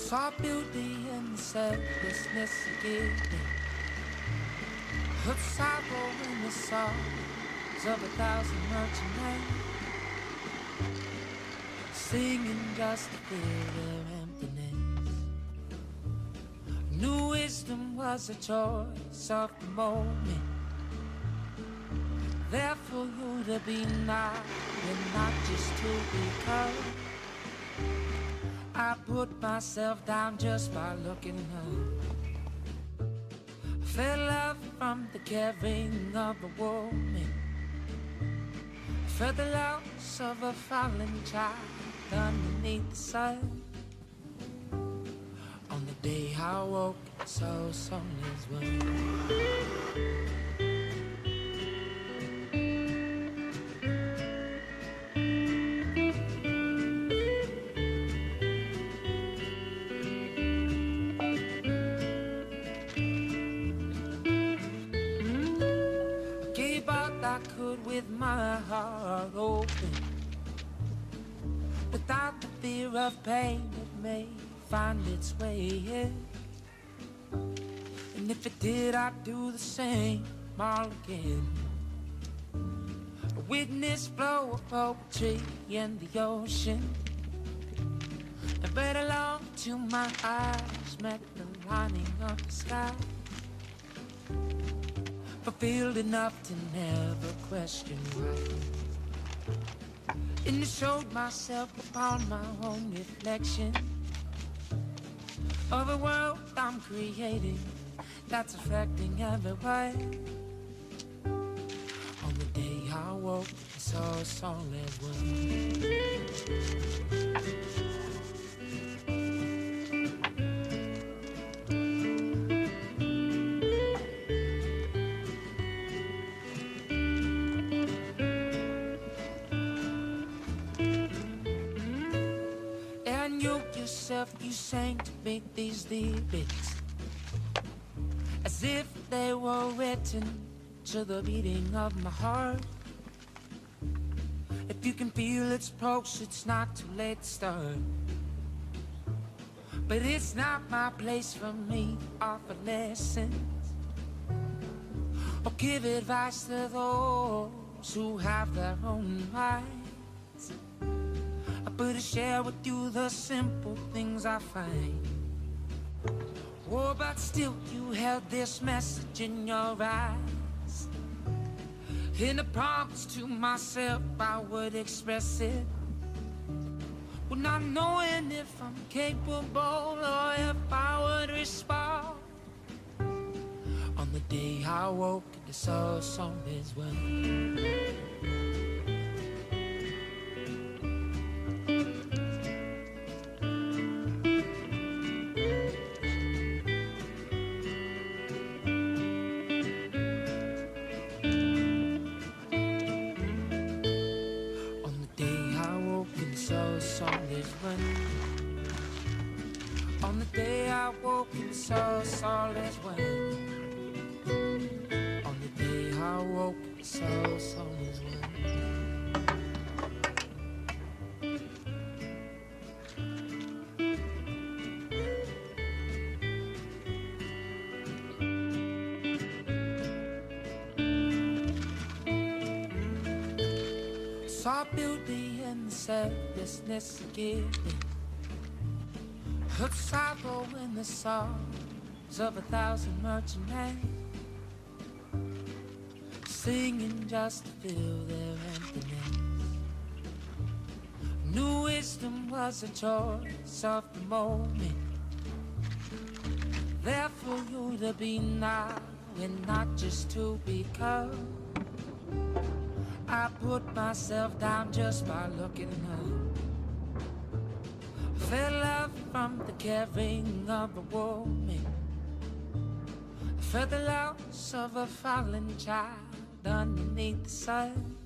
Saw beauty in the selflessness of giving. Heard sorrow in the songs of 1,000 merchantmen, singing just to fill their emptiness. New wisdom was a choice of the moment, there for you to be now and not just to become. I put myself down just by looking up. Felt love from the caring of a woman. Felt the loss of a fallen child underneath the sun. On the day I woke, so sunless one. I could with my heart open, without the fear of pain that may find its way in. And if it did, I'd do the same all again. A witness flow of poetry in the ocean, and read along till my eyes met the lining of the sky. Fulfilled enough to never question why. And I showed myself upon my own reflection of a world I'm creating that's affecting everyone. On the day I woke, I saw a solid one. You sang to me these lyrics as if they were written to the beating of my heart. If you can feel its pulse, it's not too late to start. But it's not my place for me to offer lessons or give advice to those who have their own minds. But to share with you the simple things I find. Oh, but still you held this message in your eyes. In a promise to myself I would express it, well, not knowing if I'm capable or if I would respond. On the day I woke, the soul song is one. On the day I woke, and so solid when. On the day I woke, so solid when. Saw beauty in the selflessness of giving. Heard sorrow in the songs of 1,000 merchantmen, singing just to fill their emptiness. New wisdom was a choice of the moment, there for you to be now and not just to become. I put myself down just by looking up. Felt love from the caring of a woman. Felt the loss of a fallen child underneath the sun.